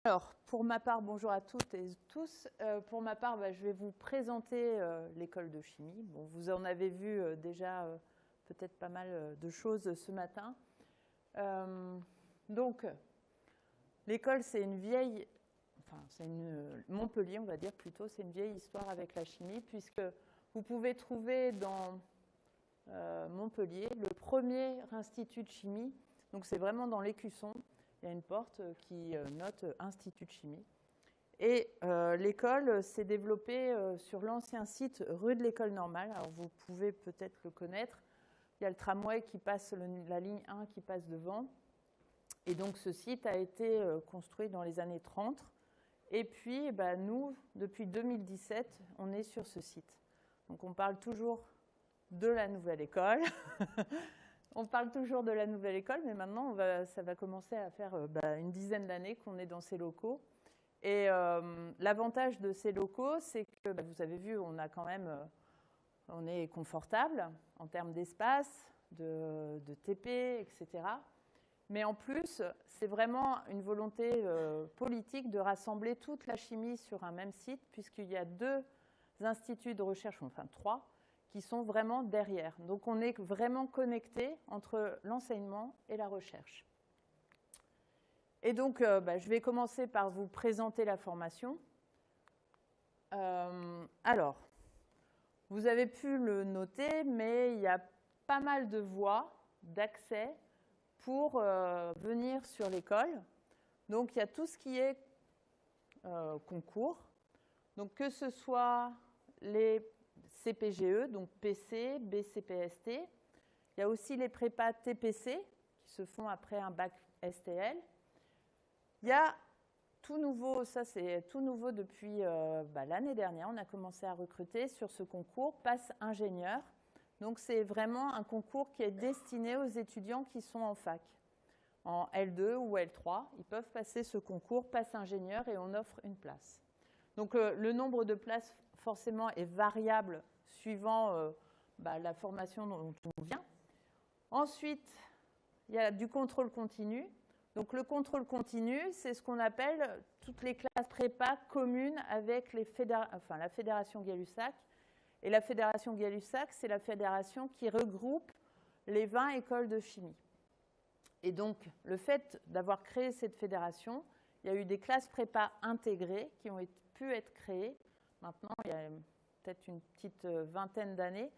Alors, pour ma part, bonjour à toutes et tous. Pour ma part, je vais vous présenter l'école de chimie. Bon, vous en avez vu déjà peut-être pas mal de choses ce matin. Donc, l'école, c'est une vieille, enfin, c'est une Montpellier, on va dire plutôt, c'est une vieille histoire avec la chimie, puisque vous pouvez trouver dans Montpellier le premier institut de chimie. Donc, c'est vraiment dans l'Écusson. Il y a une porte qui note Institut de chimie. Et l'école s'est développée sur l'ancien site rue de l'École normale. Alors vous pouvez peut-être le connaître. Il y a le tramway qui passe, la ligne 1 qui passe devant. Et donc ce site a été construit dans les années 30. Et puis nous, depuis 2017, on est sur ce site. Donc on parle toujours de la nouvelle école. On parle toujours de la nouvelle école, mais maintenant, ça va commencer à faire une dizaine d'années qu'on est dans ces locaux. Et l'avantage de ces locaux, c'est que, vous avez vu, on est confortable en termes d'espace, de TP, etc. Mais en plus, c'est vraiment une volonté politique de rassembler toute la chimie sur un même site, puisqu'il y a 2 instituts de recherche, enfin 3, qui sont vraiment derrière. Donc on est vraiment connecté entre l'enseignement et la recherche. Et donc je vais commencer par vous présenter la formation. Alors, vous avez pu le noter, mais il y a pas mal de voies d'accès pour venir sur l'école. Donc il y a tout ce qui est concours. Donc que ce soit les CPGE, donc PC, BCPST. Il y a aussi les prépas TPC qui se font après un bac STL. Il y a tout nouveau, ça c'est tout nouveau depuis l'année dernière, on a commencé à recruter sur ce concours Pass Ingénieur. Donc c'est vraiment un concours qui est destiné aux étudiants qui sont en fac, en L2 ou L3. Ils peuvent passer ce concours Pass Ingénieur et on offre une place. Donc le nombre de places forcément est variable suivant la formation dont on vient. Ensuite, il y a du contrôle continu. Donc le contrôle continu, c'est ce qu'on appelle toutes les classes prépa communes avec la fédération Gay-Lussac. Et la fédération Gay-Lussac, c'est la fédération qui regroupe les 20 écoles de chimie. Et donc le fait d'avoir créé cette fédération, il y a eu des classes prépa intégrées qui ont pu être créées. Maintenant, il y a peut-être une petite vingtaine d'années.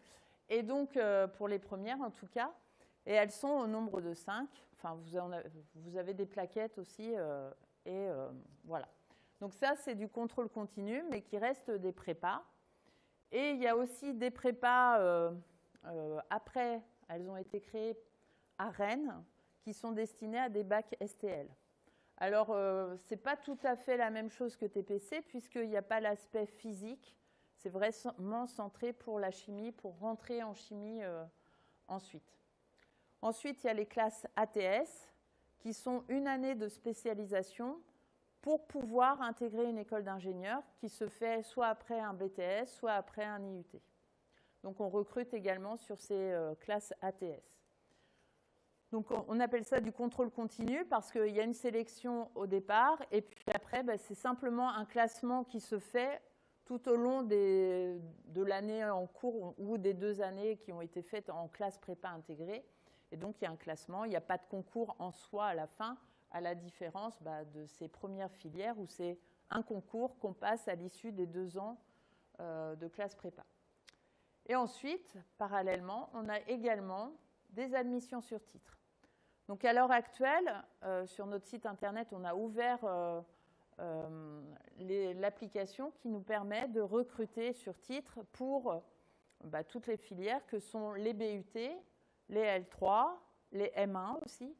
Et donc, pour les premières, en tout cas, et elles sont au nombre de 5. Enfin, vous avez des plaquettes aussi. Voilà. Donc ça, c'est du contrôle continu, mais qui reste des prépas. Et il y a aussi des prépas, après, elles ont été créées à Rennes, qui sont destinées à des bacs STL. Alors, ce n'est pas tout à fait la même chose que TPC, puisqu'il n'y a pas l'aspect physique. C'est vraiment centré pour la chimie, pour rentrer en chimie ensuite. Ensuite, il y a les classes ATS, qui sont une année de spécialisation pour pouvoir intégrer une école d'ingénieur qui se fait soit après un BTS, soit après un IUT. Donc, on recrute également sur ces classes ATS. Donc, on appelle ça du contrôle continu parce qu'il y a une sélection au départ et puis après, c'est simplement un classement qui se fait tout au long de l'année en cours ou des 2 années qui ont été faites en classe prépa intégrée. Et donc, il y a un classement. Il n'y a pas de concours en soi à la fin, à la différence de ces premières filières où c'est un concours qu'on passe à l'issue des 2 ans de classe prépa. Et ensuite, parallèlement, on a également des admissions sur titre. Donc à l'heure actuelle, sur notre site internet, on a ouvert l'application qui nous permet de recruter sur titre pour toutes les filières que sont les BUT, les L3, les M1 aussi.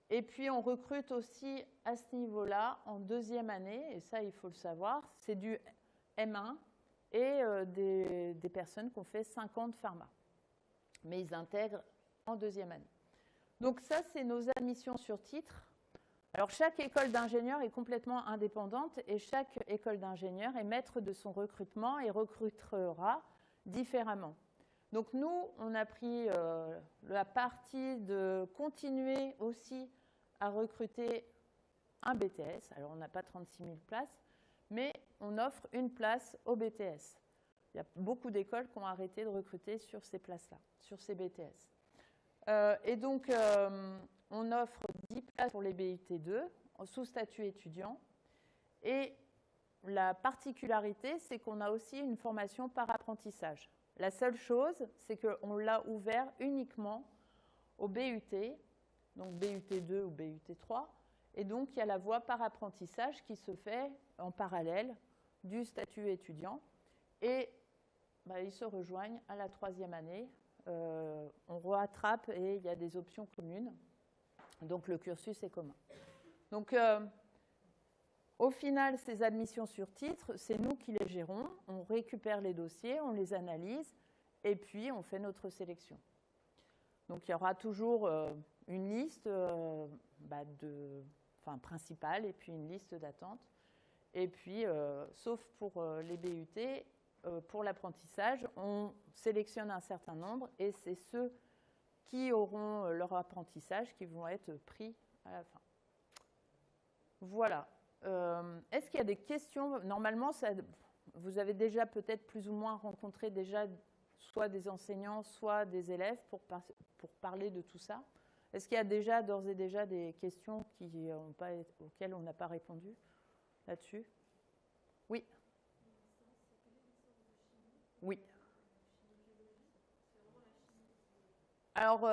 Et puis on recrute aussi à ce niveau-là en 2e année, et ça il faut le savoir, c'est du M1 et des personnes qui ont fait 5 ans de pharma. Mais ils intègrent en 2e année. Donc ça, c'est nos admissions sur titre. Alors chaque école d'ingénieur est complètement indépendante et chaque école d'ingénieur est maître de son recrutement et recrutera différemment. Donc nous, on a pris la partie de continuer aussi à recruter un BTS. Alors, on n'a pas 36 000 places, mais on offre une place au BTS. Il y a beaucoup d'écoles qui ont arrêté de recruter sur ces places-là, sur ces BTS. Et donc, on offre 10 places pour les BUT2 sous statut étudiant. Et la particularité, c'est qu'on a aussi une formation par apprentissage. La seule chose, c'est qu'on l'a ouvert uniquement au BUT, donc BUT2 ou BUT3. Et donc, il y a la voie par apprentissage qui se fait en parallèle du statut étudiant. Et ils se rejoignent à la 3e année. On rattrape et il y a des options communes. Donc, le cursus est commun. Donc, au final, ces admissions sur titre, c'est nous qui les gérons. On récupère les dossiers, on les analyse et puis on fait notre sélection. Donc, il y aura toujours une liste principale et puis une liste d'attente. Et puis, sauf pour les BUT, pour l'apprentissage, on sélectionne un certain nombre et c'est ceux qui auront leur apprentissage qui vont être pris à la fin. Voilà. Est-ce qu'il y a des questions? Normalement, vous avez déjà peut-être plus ou moins rencontré déjà soit des enseignants, soit des élèves pour parler de tout ça. Est-ce qu'il y a d'ores et déjà des questions auxquelles on n'a pas répondu là-dessus? Oui. Oui. Alors,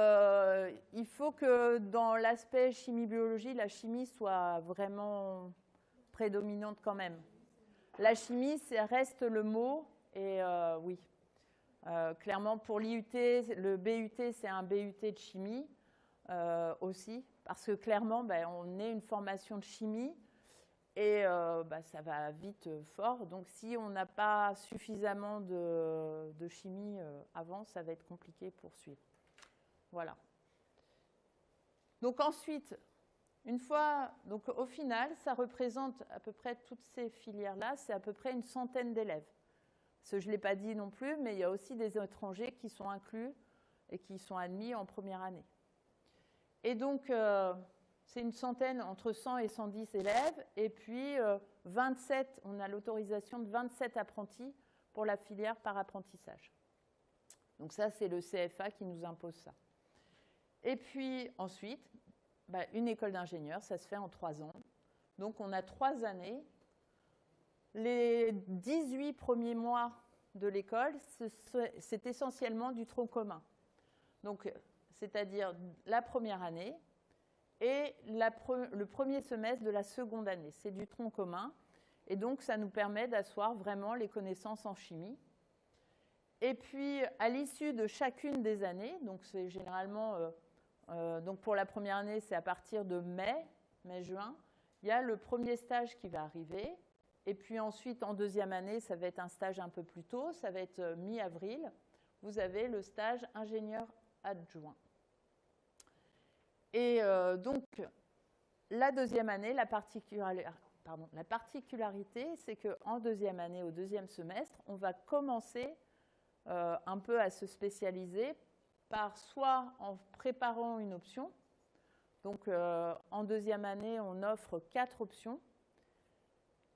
il faut que dans l'aspect chimie-biologie, la chimie soit vraiment prédominante quand même. La chimie, ça reste le mot, et oui. Clairement, pour l'IUT, le BUT, c'est un BUT de chimie aussi, parce que clairement, on est une formation de chimie, et ça va vite fort. Donc, si on n'a pas suffisamment de chimie avant, ça va être compliqué pour suivre. Voilà. Donc ensuite, une fois, donc au final, ça représente à peu près toutes ces filières-là, c'est à peu près une centaine d'élèves. Je ne l'ai pas dit non plus, mais il y a aussi des étrangers qui sont inclus et qui sont admis en première année. Et donc, c'est une centaine, entre 100 et 110 élèves, et puis 27, on a l'autorisation de 27 apprentis pour la filière par apprentissage. Donc ça, c'est le CFA qui nous impose ça. Et puis ensuite, une école d'ingénieur, ça se fait en 3 ans. Donc on a 3 années. Les 18 premiers mois de l'école, c'est essentiellement du tronc commun. Donc, c'est-à-dire la première année et le premier semestre de la seconde année. C'est du tronc commun. Et donc, ça nous permet d'asseoir vraiment les connaissances en chimie. Et puis, à l'issue de chacune des années, donc c'est généralement, donc pour la première année, c'est à partir de mai-juin, il y a le premier stage qui va arriver. Et puis ensuite, en deuxième année, ça va être un stage un peu plus tôt, ça va être mi-avril. Vous avez le stage ingénieur adjoint. Et donc, la deuxième année, la particularité, c'est qu'en deuxième année, au deuxième semestre, on va commencer un peu à se spécialiser par soit en préparant une option. Donc, en deuxième année, on offre 4 options.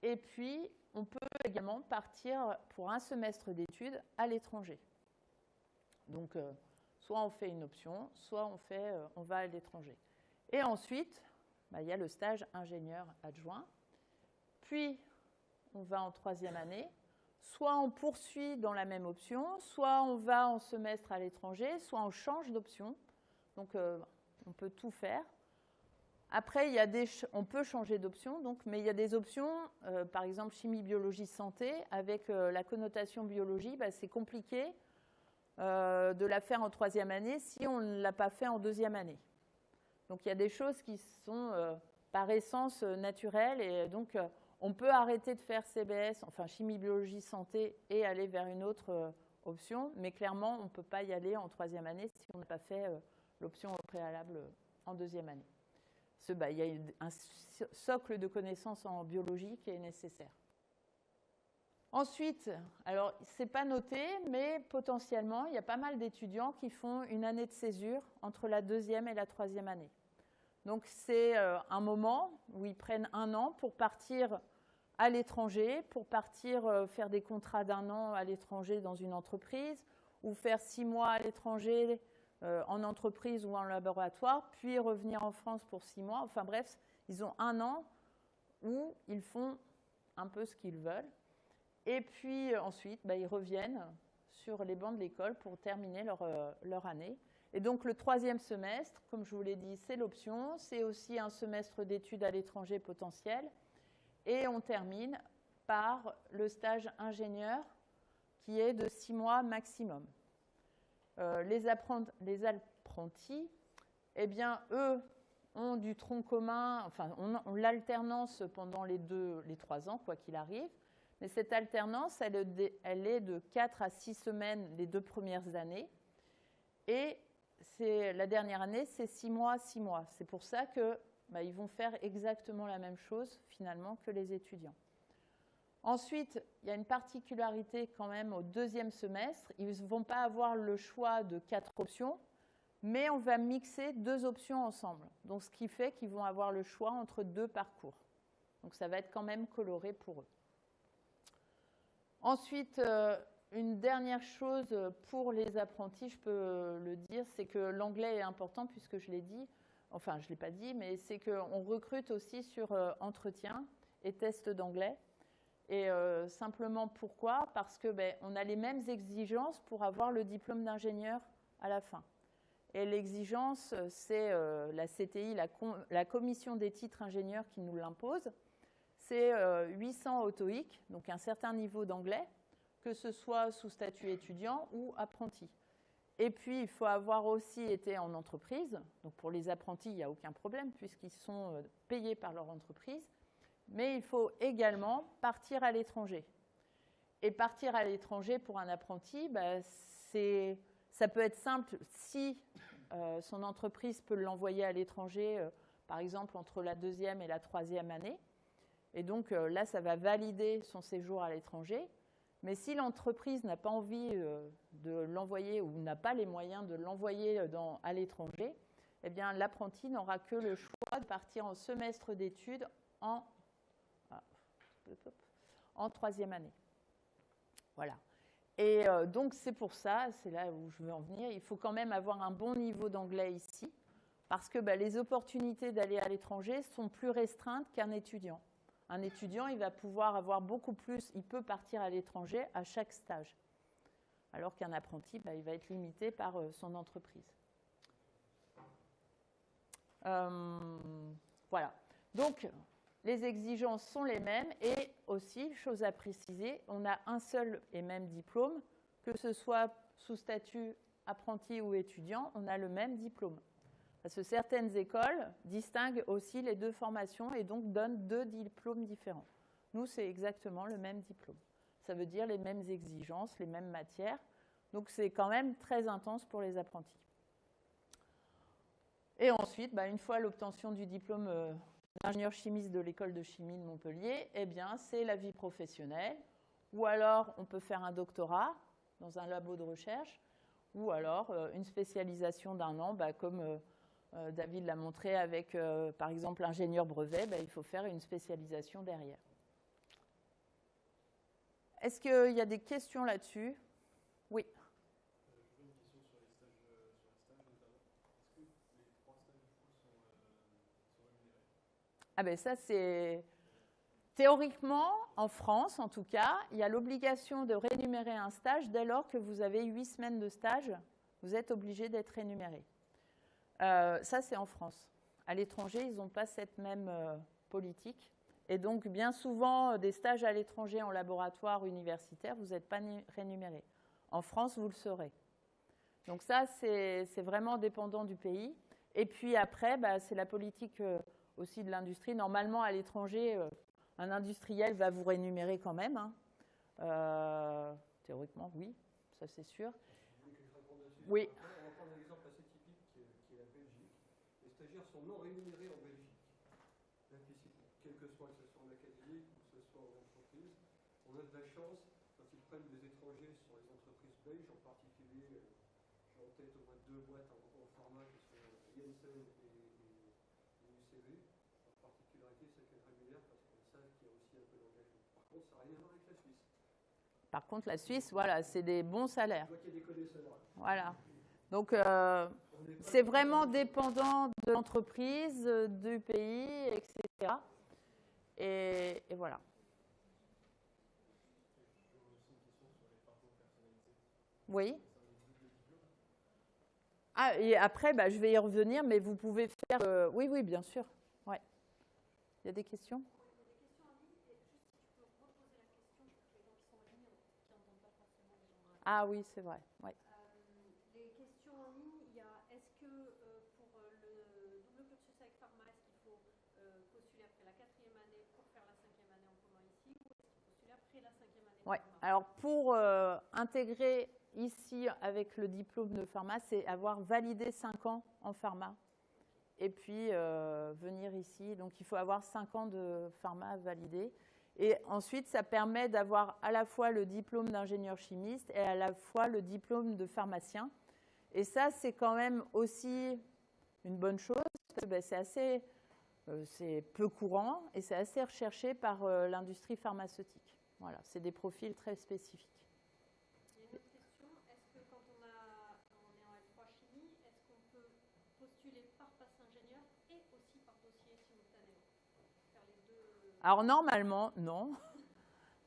Et puis, on peut également partir pour un semestre d'études à l'étranger. Donc, soit on fait une option, soit on va à l'étranger. Et ensuite, il y a le stage ingénieur adjoint. Puis, on va en 3e année. Soit on poursuit dans la même option, soit on va en semestre à l'étranger, soit on change d'option. Donc, on peut tout faire. Après, on peut changer d'option, mais il y a des options, par exemple chimie, biologie, santé, avec la connotation biologie, c'est compliqué de la faire en 3e année si on ne l'a pas fait en 2e année. Donc il y a des choses qui sont par essence naturelles, et donc on peut arrêter de faire CBS, enfin chimie, biologie, santé, et aller vers une autre option, mais clairement, on ne peut pas y aller en 3e année si on n'a pas fait l'option au préalable en 2e année. Il y a un socle de connaissances en biologie qui est nécessaire. Ensuite, alors ce n'est pas noté, mais potentiellement, il y a pas mal d'étudiants qui font une année de césure entre la 2e et la 3e année. Donc c'est un moment où ils prennent 1 an pour partir à l'étranger, pour partir faire des contrats d'1 an à l'étranger dans une entreprise, ou faire 6 mois à l'étranger en entreprise ou en laboratoire, puis revenir en France pour 6 mois. Enfin bref, ils ont 1 an où ils font un peu ce qu'ils veulent. Et puis ensuite, ils reviennent sur les bancs de l'école pour terminer leur année. Et donc le 3e semestre, comme je vous l'ai dit, c'est l'option. C'est aussi un semestre d'études à l'étranger potentiel. Et on termine par le stage ingénieur qui est de 6 mois maximum. Les apprentis, eh bien, eux, ont du tronc commun, enfin, on l'alternance pendant les 3 ans, quoi qu'il arrive. Mais cette alternance, elle est de 4 à 6 semaines les 2 premières années. Et la dernière année, c'est 6 mois, 6 mois. C'est pour ça qu'ils vont faire exactement la même chose, finalement, que les étudiants. Ensuite, il y a une particularité quand même au 2e semestre. Ils ne vont pas avoir le choix de 4 options, mais on va mixer 2 options ensemble. Donc, ce qui fait qu'ils vont avoir le choix entre 2 parcours. Donc, ça va être quand même coloré pour eux. Ensuite, une dernière chose pour les apprentis, je peux le dire, c'est que l'anglais est important puisque je l'ai dit, enfin, je ne l'ai pas dit, mais c'est qu'on recrute aussi sur entretien et test d'anglais. Et simplement pourquoi? Parce qu'on a les mêmes exigences pour avoir le diplôme d'ingénieur à la fin. Et l'exigence, c'est la CTI, la commission des titres ingénieurs qui nous l'impose. C'est 800 au TOEIC, donc un certain niveau d'anglais, que ce soit sous statut étudiant ou apprenti. Et puis, il faut avoir aussi été en entreprise. Donc, pour les apprentis, il n'y a aucun problème puisqu'ils sont payés par leur entreprise. Mais il faut également partir à l'étranger. Et partir à l'étranger pour un apprenti, ça peut être simple si son entreprise peut l'envoyer à l'étranger, par exemple, entre la 2e et la 3e année. Et donc là, ça va valider son séjour à l'étranger. Mais si l'entreprise n'a pas envie de l'envoyer ou n'a pas les moyens de l'envoyer à l'étranger, eh bien, l'apprenti n'aura que le choix de partir en semestre d'études en 3e année. Voilà. Et donc, c'est pour ça, c'est là où je veux en venir, il faut quand même avoir un bon niveau d'anglais ici, parce que les opportunités d'aller à l'étranger sont plus restreintes qu'un étudiant. Un étudiant, il va pouvoir avoir beaucoup plus, il peut partir à l'étranger à chaque stage, alors qu'un apprenti, il va être limité par son entreprise. Voilà. Donc, les exigences sont les mêmes et aussi, chose à préciser, on a un seul et même diplôme, que ce soit sous statut apprenti ou étudiant, on a le même diplôme. Parce que certaines écoles distinguent aussi les 2 formations et donc donnent 2 diplômes différents. Nous, c'est exactement le même diplôme. Ça veut dire les mêmes exigences, les mêmes matières. Donc, c'est quand même très intense pour les apprentis. Et ensuite, une fois l'obtention du diplôme d'ingénieur chimiste de l'école de chimie de Montpellier, eh bien, c'est la vie professionnelle. Ou alors, on peut faire un doctorat dans un labo de recherche, ou alors une spécialisation d'1 an, comme David l'a montré avec, par exemple, l'ingénieur brevet, il faut faire une spécialisation derrière. Est-ce qu'il y a des questions là-dessus? Oui. J'ai une question sur les stages, notamment. Est-ce que les 3 stages sont rémunérés? Ça, c'est... Théoriquement, en France, en tout cas, il y a l'obligation de rémunérer un stage dès lors que vous avez 8 semaines de stage. Vous êtes obligé d'être rémunéré. Ça, c'est en France. À l'étranger, ils n'ont pas cette même politique. Et donc, bien souvent, des stages à l'étranger en laboratoire universitaire, vous n'êtes pas rémunéré. En France, vous le serez. Donc ça, c'est vraiment dépendant du pays. Et puis après, c'est la politique aussi de l'industrie. Normalement, à l'étranger, un industriel va vous rémunérer quand même. Théoriquement, oui, ça c'est sûr. Oui. On va prendre un exemple assez typique qui est la Belgique. Les stagiaires sont non rémunérés en Belgique, implicitement, quelle que soit que ce soit en académie ou que ce soit en entreprise. On a de la chance quand ils prennent des étrangers sur les entreprises belges, en particulier, j'ai en tête au moins 2 boîtes en pharma qui sont Janssen et savent qu'il y a aussi un peu d'engagement. Par contre, ça n'a rien à voir avec la Suisse. Par contre, la Suisse, voilà, c'est des bons salaires. Je vois qu'il y a des connaisseurs. Voilà. Donc, c'est vraiment dépendant de l'entreprise, du pays, etc. Et voilà. Oui. Ah, et après, bah, je vais y revenir, mais vous pouvez faire... oui, oui, bien sûr. Ouais. Il y a des questions ? Ah oui, c'est vrai. Ouais. Les questions en ligne, il y a est-ce que pour le double cursus avec pharma, est-ce qu'il faut postuler après la 4e année pour faire la 5e année en commun ici, ou est-ce qu'il faut postuler après la 5e année Ouais. pharma? Alors pour intégrer ici avec le diplôme de pharma, c'est avoir validé 5 ans en pharma et puis venir ici. Donc il faut avoir 5 ans de pharma validé. Et ensuite, ça permet d'avoir à la fois le diplôme d'ingénieur chimiste et à la fois le diplôme de pharmacien. Et ça, c'est quand même aussi une bonne chose, parce que ben, c'est peu courant et c'est assez recherché par l'industrie pharmaceutique. Voilà, c'est des profils très spécifiques. Il y a une autre question. Est-ce que quand on est en L3 chimie, est-ce qu'on peut postuler par passe ingénieur et aussi par dossier simultanément? Faire les deux. Alors normalement, non.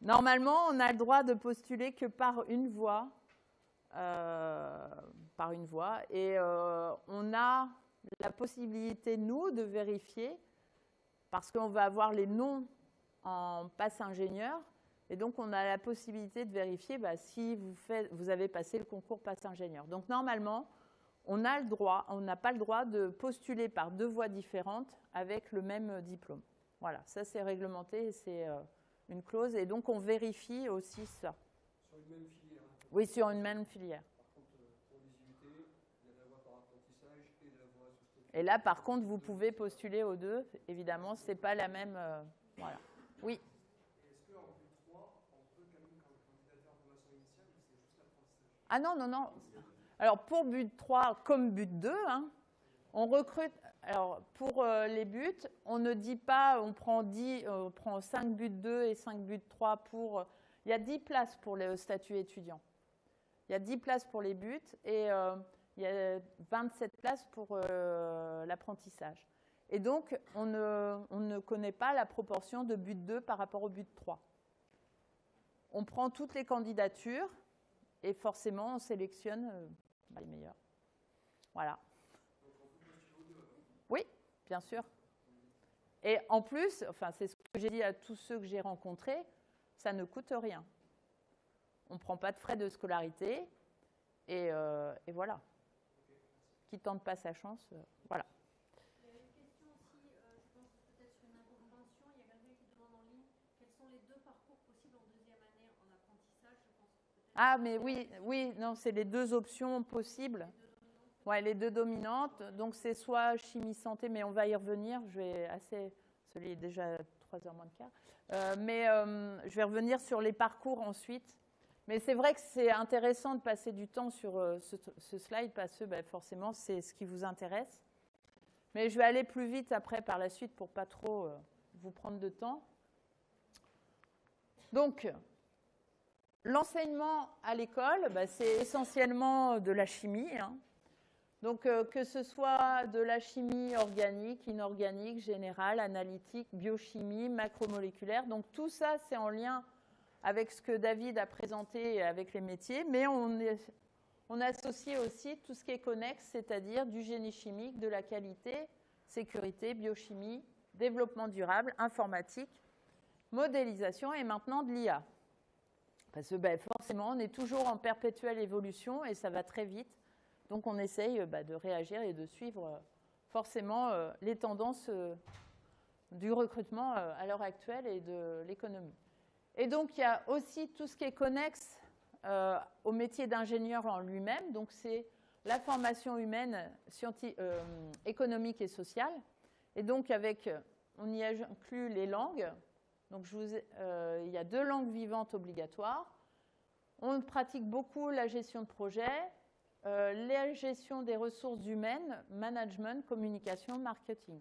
Normalement, on a le droit de postuler que par une voie. Et on a la possibilité, nous, de vérifier, parce qu'on va avoir les noms en passe ingénieur, et donc on a la possibilité de vérifier si vous avez passé le concours passe ingénieur. Donc normalement, on n'a pas le droit de postuler par 2 voies différentes avec le même diplôme. Voilà, ça c'est réglementé, c'est une clause, et donc on vérifie aussi ça. Sur une même filière. Oui, sur une même filière. Par contre, pour les IUT, il y a la voie par apprentissage et la voie sous statut. Et là, par contre, vous pouvez postuler aux deux. Évidemment, ce n'est pas la même... voilà. Oui. Est-ce qu'en but 3, on peut quand même candidater en formation initiale ou c'est juste l'apprentissage? Ah non, non, non. Alors, pour but 3 comme but 2, hein, on recrute... Alors, pour les buts, on ne dit pas on prend 5 buts 2 et 5 buts 3 pour... il y a 10 places pour le statut étudiant. Il y a 10 places pour les buts et il y a 27 places pour l'apprentissage. Et donc, on ne connaît pas la proportion de but 2 par rapport au but 3. On prend toutes les candidatures et forcément, on sélectionne les meilleurs. Voilà. Oui, bien sûr. Et en plus, enfin, c'est ce que j'ai dit à tous ceux que j'ai rencontrés, ça ne coûte rien. On ne prend pas de frais de scolarité et voilà. Qui ne tente pas sa chance, voilà. Il y a une question aussi, je pense peut-être sur une intervention. Il y a quelqu'un qui demande en ligne quels sont les 2 parcours possibles en 2e année en apprentissage. Je pense peut-être. Ah, mais oui, non, c'est les 2 options possibles. Ouais, les 2 dominantes. Donc, c'est soit chimie santé, mais on va y revenir. Celui est déjà 3h moins de quart. Je vais revenir sur les parcours ensuite. Mais c'est vrai que c'est intéressant de passer du temps sur ce slide parce que forcément, c'est ce qui vous intéresse. Mais je vais aller plus vite après par la suite pour pas trop vous prendre de temps. Donc, l'enseignement à l'école, c'est essentiellement de la chimie. Hein. Donc, que ce soit de la chimie organique, inorganique, générale, analytique, biochimie, macromoléculaire. Donc, tout ça, c'est en lien avec ce que David a présenté avec les métiers, mais on associe aussi tout ce qui est connexe, c'est-à-dire du génie chimique, de la qualité, sécurité, biochimie, développement durable, informatique, modélisation et maintenant de l'IA. Parce que forcément, on est toujours en perpétuelle évolution et ça va très vite. Donc, on essaye de réagir et de suivre forcément les tendances du recrutement à l'heure actuelle et de l'économie. Et donc, il y a aussi tout ce qui est connexe au métier d'ingénieur en lui-même. Donc, c'est la formation humaine, économique et sociale. Et donc, on y inclut les langues. Donc, il y a 2 langues vivantes obligatoires. On pratique beaucoup la gestion de projet, la gestion des ressources humaines, management, communication, marketing.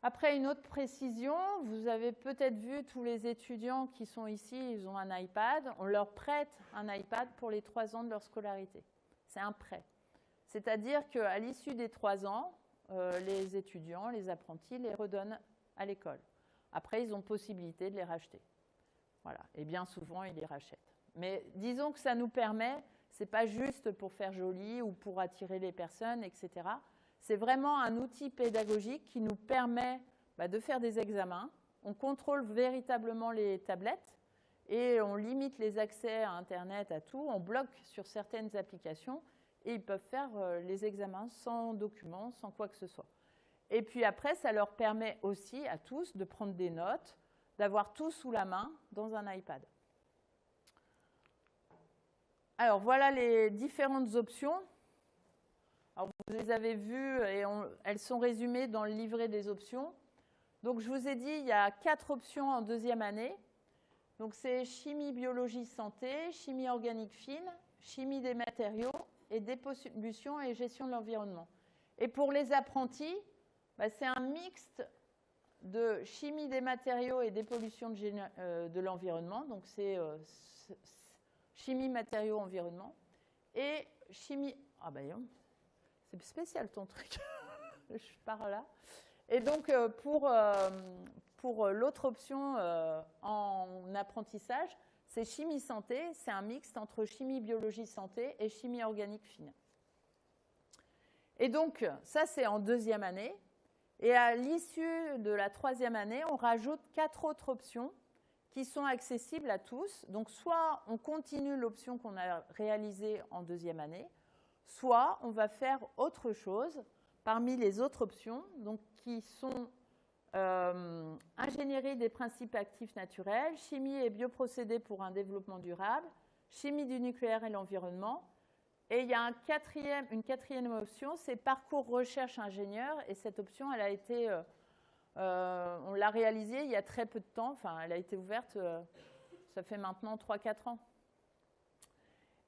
Après, une autre précision, vous avez peut-être vu tous les étudiants qui sont ici, ils ont un iPad. On leur prête un iPad pour les 3 ans de leur scolarité. C'est un prêt. C'est-à-dire qu'à l'issue des 3 ans, les étudiants, les apprentis les redonnent à l'école. Après, ils ont possibilité de les racheter. Voilà. Et bien souvent, ils les rachètent. Mais disons que ça nous permet, ce n'est pas juste pour faire joli ou pour attirer les personnes, etc. C'est vraiment un outil pédagogique qui nous permet de faire des examens. On contrôle véritablement les tablettes et on limite les accès à Internet, à tout. On bloque sur certaines applications et ils peuvent faire les examens sans documents, sans quoi que ce soit. Et puis après, ça leur permet aussi à tous de prendre des notes, d'avoir tout sous la main dans un iPad. Alors voilà les différentes options. Alors, vous les avez vues et elles sont résumées dans le livret des options. Donc je vous ai dit, il y a 4 options en 2e année. Donc c'est chimie, biologie, santé, chimie organique fine, chimie des matériaux et dépollution et gestion de l'environnement. Et pour les apprentis, c'est un mixte de chimie des matériaux et dépollution de l'environnement. Donc c'est chimie, matériaux, environnement. Et chimie... Ah ben c'est spécial ton truc. Je pars là. Et donc pour l'autre option en apprentissage, c'est chimie santé. C'est un mixte entre chimie, biologie, santé et chimie organique fine. Et donc ça, c'est en 2e année. Et à l'issue de la 3e année, on rajoute 4 autres options qui sont accessibles à tous. Donc soit on continue l'option qu'on a réalisée en 2e année, soit on va faire autre chose parmi les autres options, donc qui sont ingénierie des principes actifs naturels, chimie et bioprocédés pour un développement durable, chimie du nucléaire et l'environnement. Et il y a une quatrième option, c'est parcours recherche ingénieur. Et cette option, elle a été, on l'a réalisée il y a très peu de temps. Enfin, elle a été ouverte, ça fait maintenant 3-4 ans.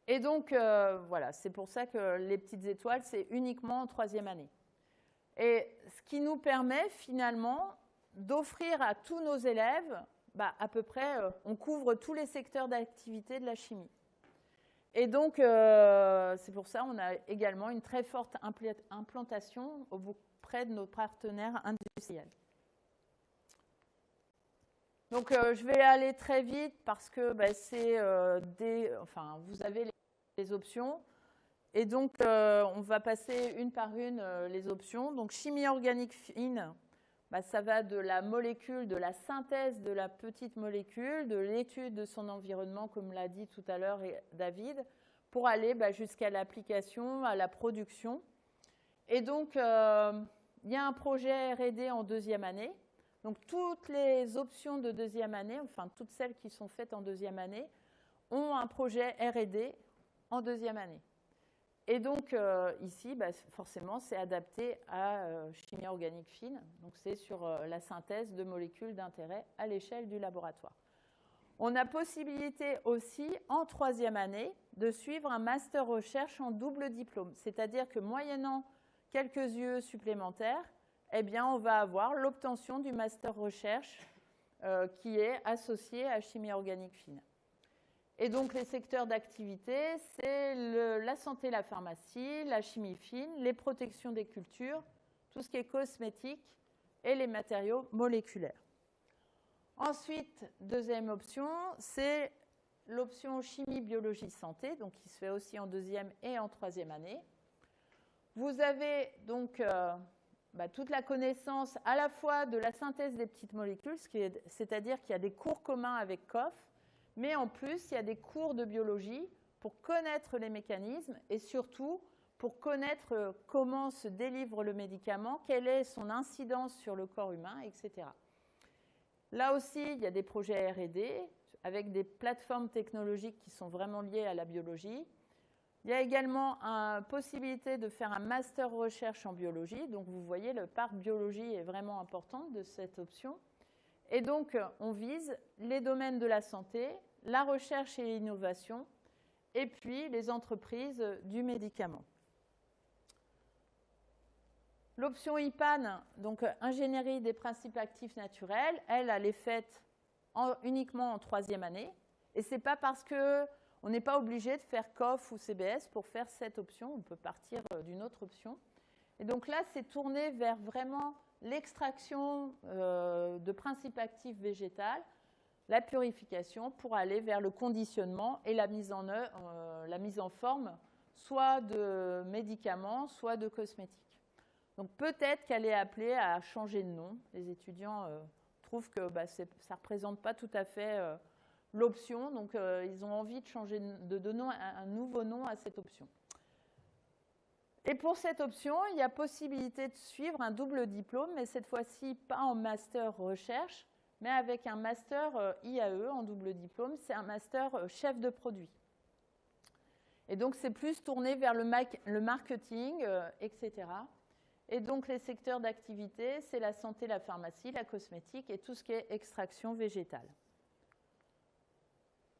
Et donc, voilà, c'est pour ça que les petites étoiles, c'est uniquement en 3e année. Et ce qui nous permet finalement d'offrir à tous nos élèves, à peu près, on couvre tous les secteurs d'activité de la chimie. Et donc, c'est pour ça qu'on a également une très forte implantation auprès de nos partenaires industriels. Donc, je vais aller très vite parce que c'est vous avez les options. Et donc, on va passer une par une les options. Donc, chimie organique fine, ça va de la molécule, de la synthèse de la petite molécule, de l'étude de son environnement, comme l'a dit tout à l'heure David, pour aller jusqu'à l'application, à la production. Et donc, il y a un projet R&D en 2e année. Donc, toutes les options de 2e année, enfin, toutes celles qui sont faites en 2e année, ont un projet R&D en 2e année. Et donc, ici, forcément, c'est adapté à chimie organique fine. Donc, c'est sur la synthèse de molécules d'intérêt à l'échelle du laboratoire. On a possibilité aussi, en 3e année, de suivre un master recherche en double diplôme. C'est-à-dire que, moyennant quelques UE supplémentaires, on va avoir l'obtention du master recherche qui est associé à chimie organique fine. Et donc, les secteurs d'activité, c'est la santé, la pharmacie, la chimie fine, les protections des cultures, tout ce qui est cosmétique et les matériaux moléculaires. Ensuite, deuxième option, c'est l'option chimie, biologie, santé, donc qui se fait aussi en 2e et en 3e année. Vous avez donc toute la connaissance à la fois de la synthèse des petites molécules, c'est-à-dire qu'il y a des cours communs avec COF, mais en plus, il y a des cours de biologie pour connaître les mécanismes et surtout pour connaître comment se délivre le médicament, quelle est son incidence sur le corps humain, etc. Là aussi, il y a des projets R&D avec des plateformes technologiques qui sont vraiment liées à la biologie. Il y a également la possibilité de faire un master recherche en biologie. Donc, vous voyez, le parc biologie est vraiment important de cette option. Et donc, on vise les domaines de la santé, la recherche et l'innovation, et puis les entreprises du médicament. L'option IPAN, donc ingénierie des principes actifs naturels, elle est faite uniquement en 3e année. Et ce n'est pas parce qu'on n'est pas obligé de faire COF ou CBS pour faire cette option. On peut partir d'une autre option. Et donc là, c'est tourné vers vraiment l'extraction de principes actifs végétaux, la purification pour aller vers le conditionnement et la mise en forme soit de médicaments, soit de cosmétiques. Donc peut-être qu'elle est appelée à changer de nom. Les étudiants trouvent que ça ne représente pas tout à fait l'option, donc ils ont envie de donner un nouveau nom à cette option. Et pour cette option, il y a possibilité de suivre un double diplôme, mais cette fois-ci pas en master recherche, mais avec un master IAE en double diplôme. C'est un master chef de produit. Et donc c'est plus tourné vers le marketing, etc. Et donc les secteurs d'activité, c'est la santé, la pharmacie, la cosmétique et tout ce qui est extraction végétale.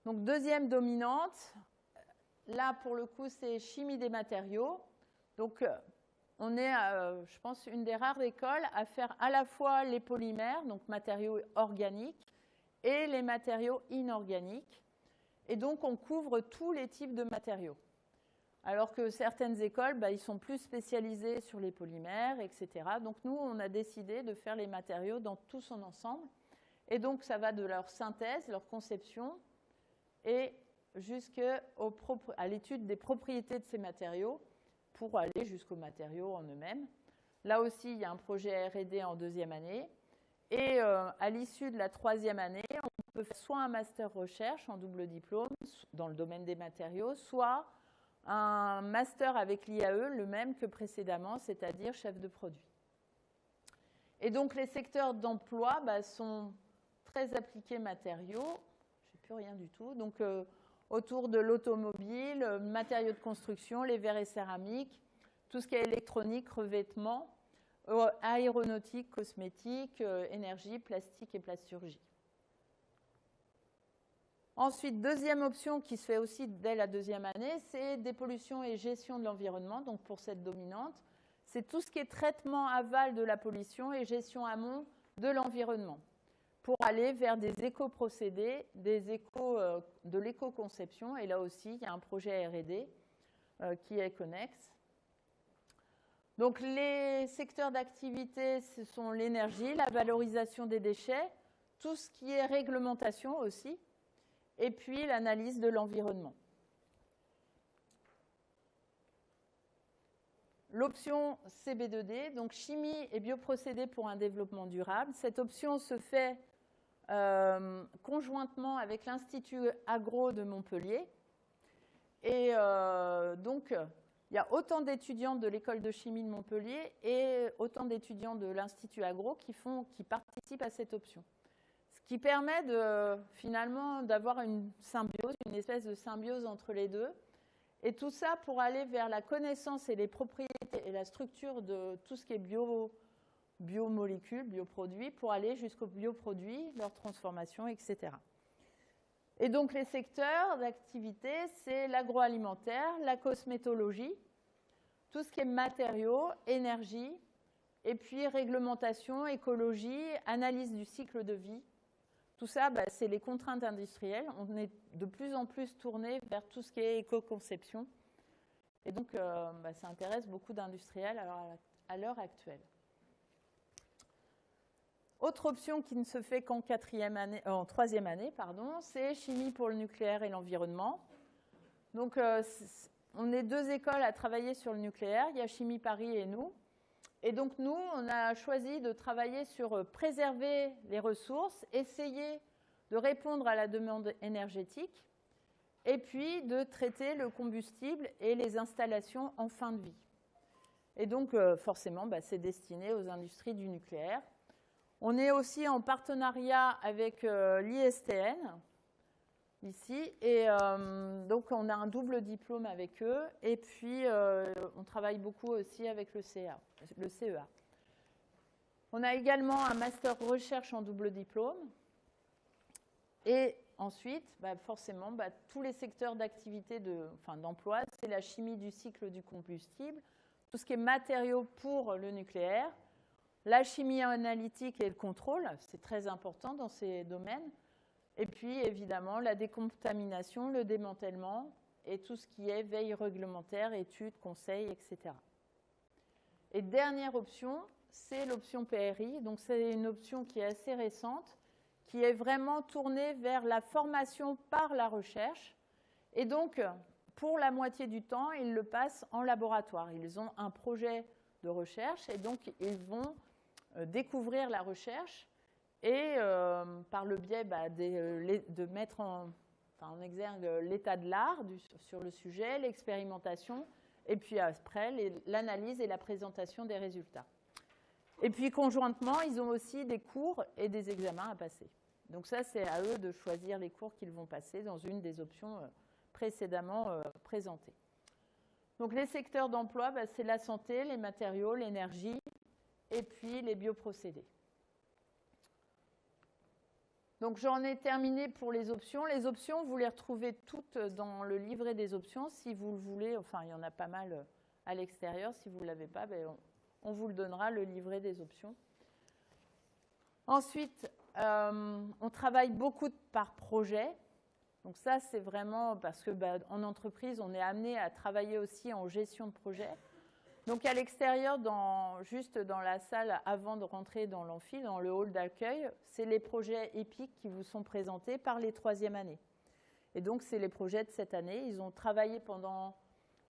Donc deuxième dominante, là pour le coup c'est chimie des matériaux. Donc on est, je pense, une des rares écoles à faire à la fois les polymères, donc matériaux organiques, et les matériaux inorganiques. Et donc on couvre tous les types de matériaux. Alors que certaines écoles, ils sont plus spécialisées sur les polymères, etc. Donc nous, on a décidé de faire les matériaux dans tout son ensemble. Et donc ça va de leur synthèse, leur conception, et jusqu'à l'étude des propriétés de ces matériaux pour aller jusqu'aux matériaux en eux-mêmes. Là aussi, il y a un projet R&D en 2e année. Et à l'issue de la 3e année, on peut faire soit un master recherche en double diplôme dans le domaine des matériaux, soit un master avec l'IAE, le même que précédemment, c'est-à-dire chef de produit. Et donc les secteurs d'emploi sont très appliqués matériaux. Je n'ai plus rien du tout. Donc autour de l'automobile, matériaux de construction, les verres et céramiques, tout ce qui est électronique, revêtement, aéronautique, cosmétique, énergie, plastique et plasturgie. Ensuite, deuxième option qui se fait aussi dès la 2e année, c'est dépollution et gestion de l'environnement. Donc pour cette dominante, c'est tout ce qui est traitement aval de la pollution et gestion amont de l'environnement, pour aller vers des éco-procédés, de l'éco-conception. Et là aussi, il y a un projet R&D qui est connexe. Donc les secteurs d'activité, ce sont l'énergie, la valorisation des déchets, tout ce qui est réglementation aussi, et puis l'analyse de l'environnement. L'option CB2D, donc chimie et bioprocédés pour un développement durable. Cette option se fait conjointement avec l'Institut Agro de Montpellier. Et donc, il y a autant d'étudiants de l'école de chimie de Montpellier et autant d'étudiants de l'Institut Agro qui participent à cette option. Ce qui permet finalement d'avoir une symbiose, une espèce de symbiose entre les deux. Et tout ça pour aller vers la connaissance et les propriétés et la structure de tout ce qui est biomolécules, bioproduits, pour aller jusqu'aux bioproduits, leur transformation, etc. Et donc les secteurs d'activité, c'est l'agroalimentaire, la cosmétologie, tout ce qui est matériaux, énergie, et puis réglementation, écologie, analyse du cycle de vie. Tout ça, c'est les contraintes industrielles. On est de plus en plus tourné vers tout ce qui est éco-conception. Et donc, ça intéresse beaucoup d'industriels à l'heure actuelle. Autre option qui ne se fait qu'en 3e année, c'est chimie pour le nucléaire et l'environnement. Donc, on est 2 écoles à travailler sur le nucléaire. Il y a Chimie Paris et nous. Et donc, nous, on a choisi de travailler sur préserver les ressources, essayer de répondre à la demande énergétique, et puis de traiter le combustible et les installations en fin de vie. Et donc, forcément, c'est destiné aux industries du nucléaire. On est aussi en partenariat avec l'ISTN, ici, et donc on a un double diplôme avec eux, et puis on travaille beaucoup aussi avec le CEA. On a également un master recherche en double diplôme, et ensuite, forcément, tous les secteurs d'activité d'emploi, c'est la chimie du cycle du combustible, tout ce qui est matériaux pour le nucléaire, la chimie analytique et le contrôle, c'est très important dans ces domaines, et puis évidemment la décontamination, le démantèlement et tout ce qui est veille réglementaire, études, conseils, etc. Et dernière option, c'est l'option PRI. Donc c'est une option qui est assez récente, qui est vraiment tournée vers la formation par la recherche. Et donc, pour la moitié du temps, ils le passent en laboratoire. Ils ont un projet de recherche et donc ils vont découvrir la recherche et par le biais de mettre en exergue l'état de l'art sur le sujet, l'expérimentation, et puis après l'analyse et la présentation des résultats. Et puis conjointement, ils ont aussi des cours et des examens à passer. Donc ça, c'est à eux de choisir les cours qu'ils vont passer dans une des options précédemment présentées. Donc les secteurs d'emploi, c'est la santé, les matériaux, l'énergie et puis les bioprocédés. Donc j'en ai terminé pour les options. Les options, vous les retrouvez toutes dans le livret des options si vous le voulez. Enfin, il y en a pas mal à l'extérieur. Si vous ne l'avez pas, on vous le donnera, le livret des options. Ensuite, on travaille beaucoup par projet. Donc ça, c'est vraiment parce que en entreprise, on est amené à travailler aussi en gestion de projet. Donc à l'extérieur, juste dans la salle, avant de rentrer dans l'amphi, dans le hall d'accueil, c'est les projets EPIC qui vous sont présentés par les 3e années. Et donc c'est les projets de cette année. Ils ont travaillé pendant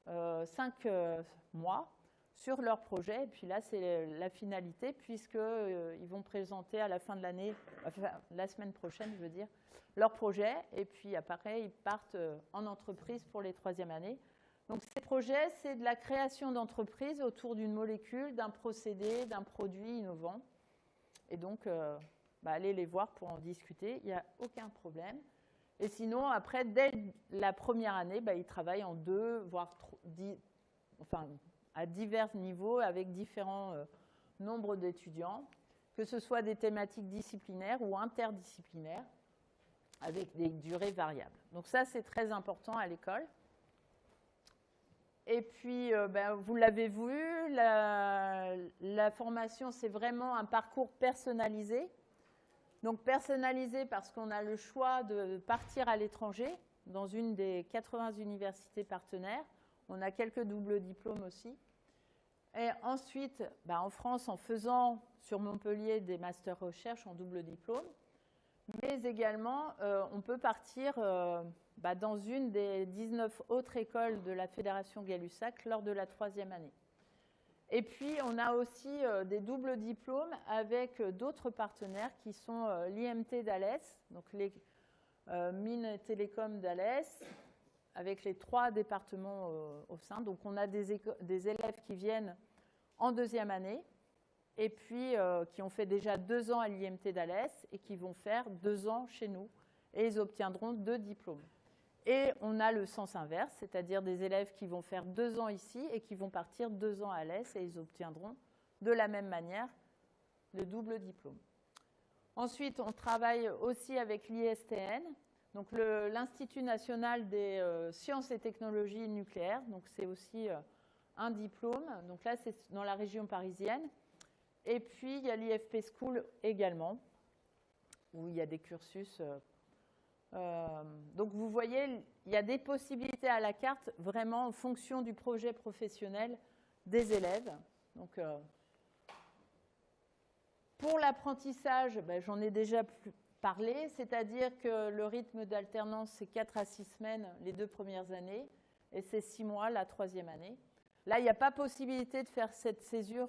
5 mois sur leur projet. Et puis là, c'est la finalité, puisqu'ils vont présenter à la fin de l'année, enfin, la semaine prochaine, je veux dire, leur projet. Et puis après, ils partent en entreprise pour les 3e années. Donc ces projets, c'est de la création d'entreprises autour d'une molécule, d'un procédé, d'un produit innovant. Et donc, allez les voir pour en discuter, il n'y a aucun problème. Et sinon, après, dès la première année, ils travaillent en 2, voire à divers niveaux, avec différents nombres d'étudiants, que ce soit des thématiques disciplinaires ou interdisciplinaires, avec des durées variables. Donc ça, c'est très important à l'école. Et puis, vous l'avez vu, la formation, c'est vraiment un parcours personnalisé. Donc, personnalisé parce qu'on a le choix de partir à l'étranger, dans une des 80 universités partenaires. On a quelques doubles diplômes aussi. Et ensuite, en France, en faisant sur Montpellier des masters recherche en double diplôme. Mais également, on peut partir dans une des 19 autres écoles de la Fédération Gay-Lussac lors de la 3e année. Et puis, on a aussi des doubles diplômes avec d'autres partenaires qui sont l'IMT d'Alès, donc les mines et télécoms d'Alès, avec les 3 départements au sein. Donc, on a des élèves qui viennent en 2e année et puis qui ont fait déjà 2 ans à l'IMT d'Alès et qui vont faire 2 ans chez nous. Et ils obtiendront 2 diplômes. Et on a le sens inverse, c'est-à-dire des élèves qui vont faire 2 ans ici et qui vont partir 2 ans à Alès et ils obtiendront de la même manière le double diplôme. Ensuite, on travaille aussi avec l'ISTN, donc l'Institut national des sciences et technologies nucléaires. Donc c'est aussi un diplôme. Donc là, c'est dans la région parisienne. Et puis, il y a l'IFP School également, où il y a des cursus. Donc, vous voyez, il y a des possibilités à la carte, vraiment en fonction du projet professionnel des élèves. Donc, pour l'apprentissage, j'en ai déjà parlé, c'est-à-dire que le rythme d'alternance, c'est 4 à 6 semaines les 2 premières années, et c'est 6 mois la 3e année. Là, il n'y a pas possibilité de faire cette césure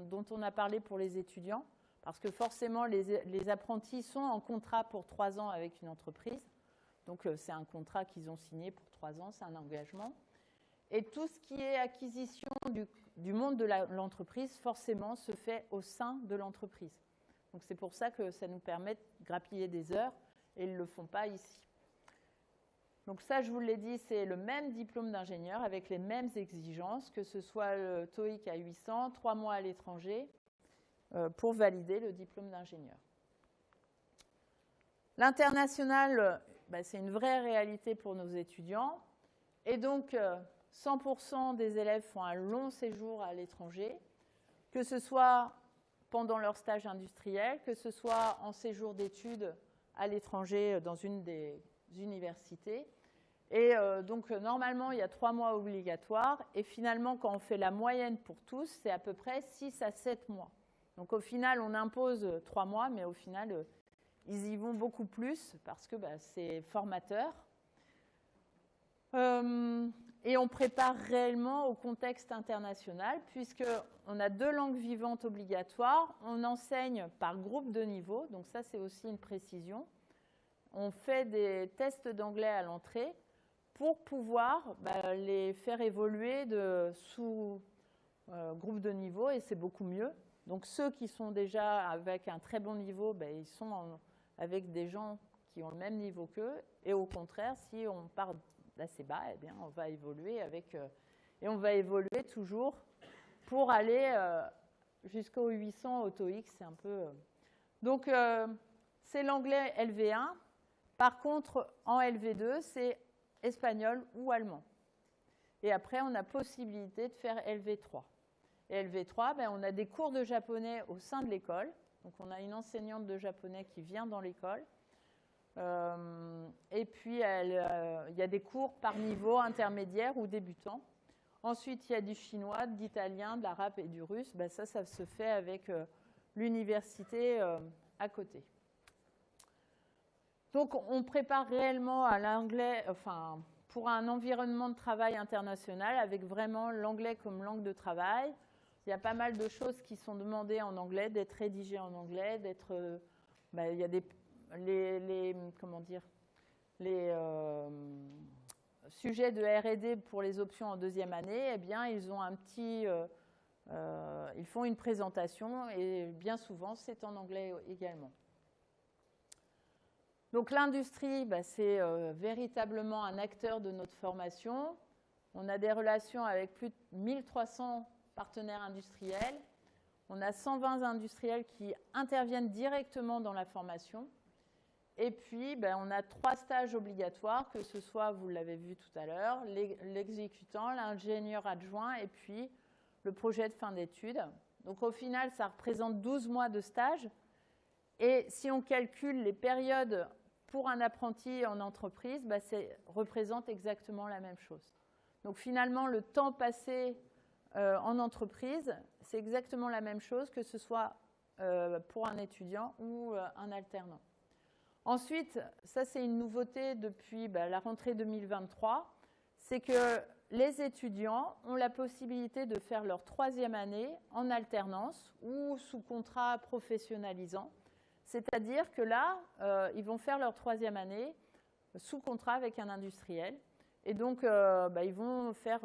dont on a parlé pour les étudiants, parce que forcément, les apprentis sont en contrat pour 3 ans avec une entreprise. Donc, c'est un contrat qu'ils ont signé pour 3 ans, c'est un engagement. Et tout ce qui est acquisition du monde de l'entreprise, forcément, se fait au sein de l'entreprise. Donc, c'est pour ça que ça nous permet de grappiller des heures, et ils ne le font pas ici. Donc ça, je vous l'ai dit, c'est le même diplôme d'ingénieur avec les mêmes exigences, que ce soit le TOEIC à 800, 3 mois à l'étranger, pour valider le diplôme d'ingénieur. L'international, c'est une vraie réalité pour nos étudiants. Et donc, 100% des élèves font un long séjour à l'étranger, que ce soit pendant leur stage industriel, que ce soit en séjour d'études à l'étranger dans une des universités. Et donc, normalement, il y a 3 mois obligatoires. Et finalement, quand on fait la moyenne pour tous, c'est à peu près 6 à 7 mois. Donc, au final, on impose 3 mois, mais au final, ils y vont beaucoup plus parce que c'est formateur. Et on prépare réellement au contexte international, puisqu'on a 2 langues vivantes obligatoires. On enseigne par groupe de niveau, donc ça, c'est aussi une précision. On fait des tests d'anglais à l'entrée pour pouvoir les faire évoluer sous groupe de niveau, et c'est beaucoup mieux. Donc ceux qui sont déjà avec un très bon niveau, ils sont avec des gens qui ont le même niveau qu'eux, et au contraire, si on part d'assez bas, eh bien, on va évoluer et on va évoluer toujours pour aller jusqu'au 800 au TOEIC, c'est un peu... Donc, c'est l'anglais LV1. Par contre, en LV2, c'est espagnol ou allemand. Et après, on a possibilité de faire LV3. Et LV3, on a des cours de japonais au sein de l'école. Donc, on a une enseignante de japonais qui vient dans l'école. Et puis, il y a des cours par niveau intermédiaire ou débutant. Ensuite, il y a du chinois, de l'italien, de l'arabe et du russe. Ça se fait avec l'université à côté. Donc, on prépare réellement à l'anglais, pour un environnement de travail international avec vraiment l'anglais comme langue de travail. Il y a pas mal de choses qui sont demandées en anglais, d'être rédigées en anglais, il y a les sujets de R&D pour les options en 2e année, ils ont ils font une présentation et bien souvent, c'est en anglais également. Donc l'industrie, c'est véritablement un acteur de notre formation. On a des relations avec plus de 1300 partenaires industriels. On a 120 industriels qui interviennent directement dans la formation. Et puis, on a 3 stages obligatoires, que ce soit, vous l'avez vu tout à l'heure, l'exécutant, l'ingénieur adjoint et puis le projet de fin d'études. Donc au final, ça représente 12 mois de stage. Et si on calcule les périodes pour un apprenti en entreprise, ça représente exactement la même chose. Donc finalement, le temps passé en entreprise, c'est exactement la même chose que ce soit pour un étudiant ou un alternant. Ensuite, ça c'est une nouveauté depuis la rentrée 2023, c'est que les étudiants ont la possibilité de faire leur 3e année en alternance ou sous contrat professionnalisant. C'est-à-dire que là, ils vont faire leur 3e année sous contrat avec un industriel. Et donc, ils vont faire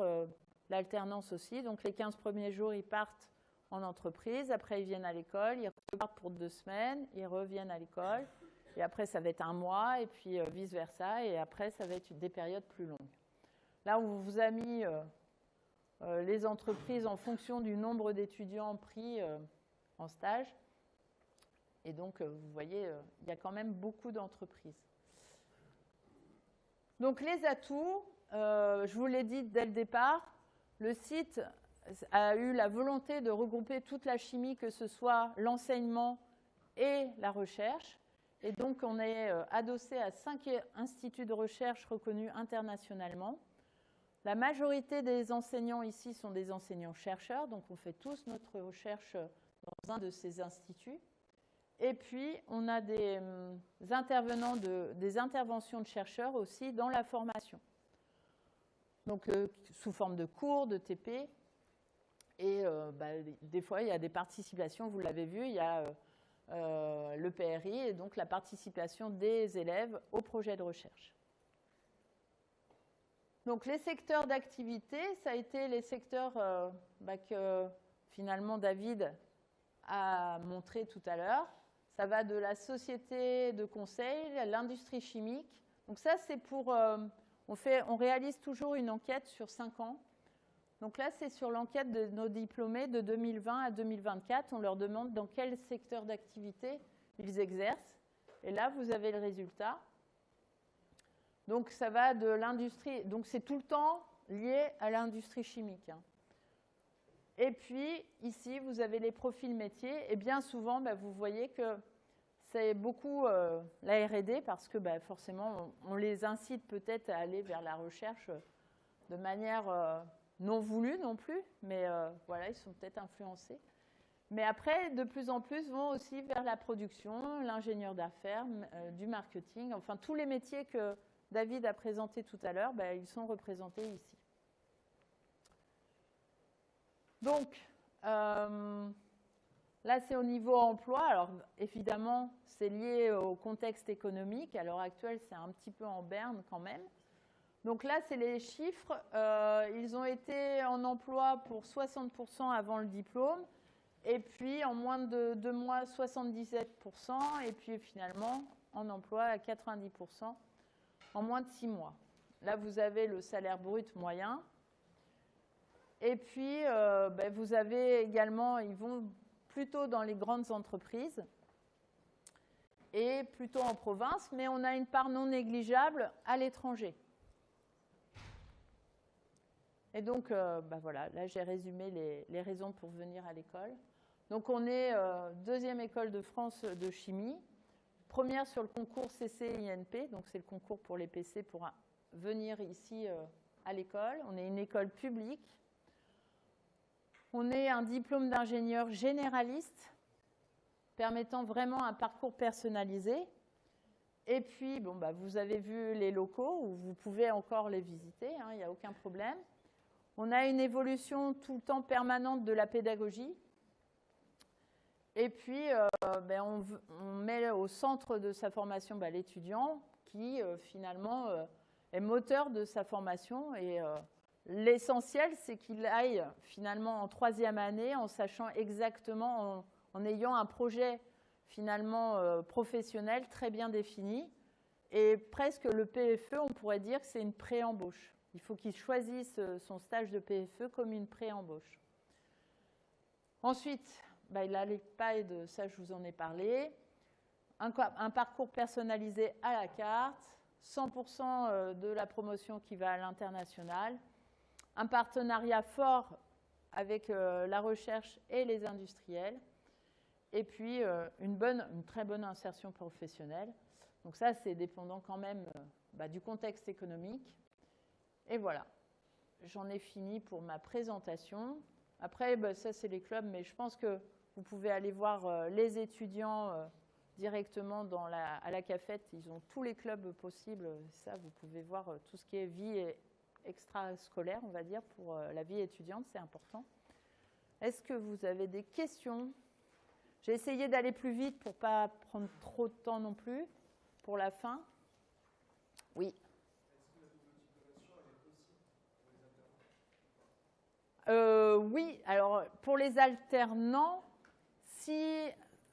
l'alternance aussi. Donc, les 15 premiers jours, ils partent en entreprise. Après, ils viennent à l'école. Ils repartent pour 2 semaines. Ils reviennent à l'école. Et après, ça va être 1 mois. Et puis, vice-versa. Et après, ça va être des périodes plus longues. Là, on vous a mis les entreprises en fonction du nombre d'étudiants pris en stage. Et donc, vous voyez, il y a quand même beaucoup d'entreprises. Donc, les atouts, je vous l'ai dit dès le départ, le site a eu la volonté de regrouper toute la chimie, que ce soit l'enseignement et la recherche. Et donc, on est adossé à 5 instituts de recherche reconnus internationalement. La majorité des enseignants ici sont des enseignants-chercheurs, donc on fait tous notre recherche dans un de ces instituts. Et puis, on a des intervenants, des interventions de chercheurs aussi dans la formation. Donc, sous forme de cours, de TP. Et des fois, il y a des participations, vous l'avez vu, il y a le PRI et donc la participation des élèves au projet de recherche. Donc, les secteurs d'activité, ça a été les secteurs que finalement David a montré tout à l'heure. Ça va de la société de conseil à l'industrie chimique. Donc ça, c'est pour... on réalise toujours une enquête sur 5 ans. Donc là, c'est sur l'enquête de nos diplômés de 2020 à 2024. On leur demande dans quel secteur d'activité ils exercent. Et là, vous avez le résultat. Donc ça va de l'industrie... Donc c'est tout le temps liés à l'industrie chimique. Et puis, ici, vous avez les profils métiers. Et bien souvent, vous voyez que c'est beaucoup la R&D parce que forcément, on les incite peut-être à aller vers la recherche de manière non voulue non plus. Mais voilà, ils sont peut-être influencés. Mais après, de plus en plus, vont aussi vers la production, l'ingénieur d'affaires, du marketing. Enfin, tous les métiers que David a présentés tout à l'heure, ils sont représentés ici. Donc, là, c'est au niveau emploi. Alors, évidemment, c'est lié au contexte économique. À l'heure actuelle, c'est un petit peu en berne quand même. Donc là, c'est les chiffres. Ils ont été en emploi pour 60% avant le diplôme. Et puis, en moins de 2 mois, 77%. Et puis, finalement, en emploi à 90% en moins de 6 mois. Là, vous avez le salaire brut moyen. Et puis, vous avez également, ils vont plutôt dans les grandes entreprises et plutôt en province, mais on a une part non négligeable à l'étranger. Et donc, voilà, là, j'ai résumé les raisons pour venir à l'école. Donc, on est deuxième école de France de chimie, première sur le concours CC-INP, donc c'est le concours pour les PC pour venir ici à l'école. On est une école publique. On est un diplôme d'ingénieur généraliste, permettant vraiment un parcours personnalisé. Et puis, vous avez vu les locaux, où vous pouvez encore les visiter, il n'y a aucun problème. On a une évolution tout le temps permanente de la pédagogie. Et puis, on met au centre de sa formation l'étudiant qui, finalement, est moteur de sa formation. Et l'essentiel, c'est qu'il aille, finalement, en troisième année, en sachant exactement, en ayant un projet, finalement, professionnel très bien défini. Et presque le PFE, on pourrait dire que c'est une pré-embauche. Il faut qu'il choisisse son stage de PFE comme une pré-embauche. Ensuite, il a l'EPAID, ça je vous en ai parlé. Un parcours personnalisé à la carte, 100% de la promotion qui va à l'international, un partenariat fort avec la recherche et les industriels, et puis une très bonne insertion professionnelle. Donc ça, c'est dépendant quand même du contexte économique. Et voilà, j'en ai fini pour ma présentation. Après, ça, c'est les clubs, mais je pense que vous pouvez aller voir les étudiants directement à la cafette. Ils ont tous les clubs possibles. Ça, vous pouvez voir tout ce qui est vie extrascolaire, on va dire, pour la vie étudiante, c'est important. Est-ce que vous avez des questions? J'ai essayé d'aller plus vite pour ne pas prendre trop de temps non plus pour la fin. Oui. Oui, alors pour les alternants,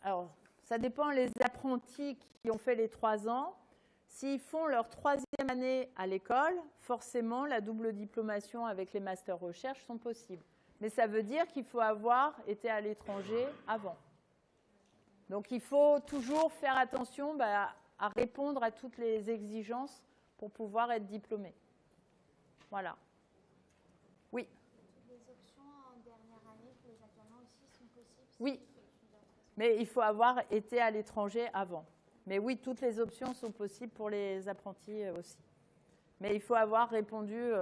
alors ça dépend les apprentis qui ont fait les 3 ans. S'ils font leur 3e année à l'école, forcément la double diplomation avec les masters recherche sont possibles. Mais ça veut dire qu'il faut avoir été à l'étranger avant. Donc il faut toujours faire attention à répondre à toutes les exigences pour pouvoir être diplômé. Voilà. Oui. Oui, mais il faut avoir été à l'étranger avant. Mais oui, toutes les options sont possibles pour les apprentis aussi. Mais il faut avoir répondu,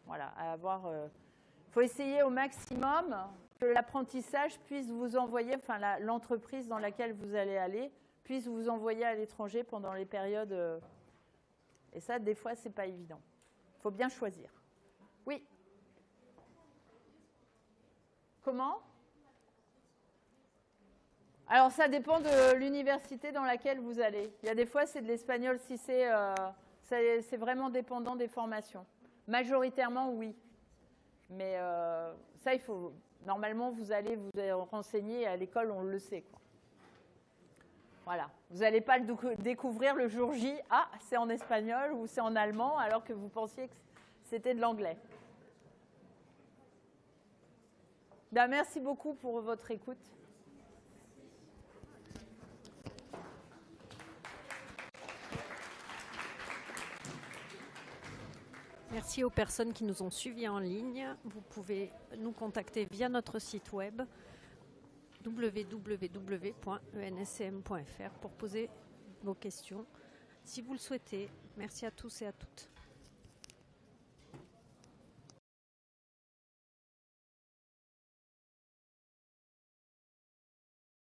il faut essayer au maximum que l'apprentissage puisse vous envoyer, l'entreprise dans laquelle vous allez aller, puisse vous envoyer à l'étranger pendant les périodes. Et ça, des fois, ce n'est pas évident. Il faut bien choisir. Oui. Comment ? Alors, ça dépend de l'université dans laquelle vous allez. Il y a des fois, c'est de l'espagnol si c'est vraiment dépendant des formations. Majoritairement, oui. Mais ça, normalement, vous allez vous renseigner à l'école, on le sait, quoi. Voilà. Vous n'allez pas le découvrir le jour J. Ah, c'est en espagnol ou c'est en allemand, alors que vous pensiez que c'était de l'anglais. Merci beaucoup pour votre écoute. Merci aux personnes qui nous ont suivis en ligne. Vous pouvez nous contacter via notre site web www.enscm.fr pour poser vos questions si vous le souhaitez. Merci à tous et à toutes.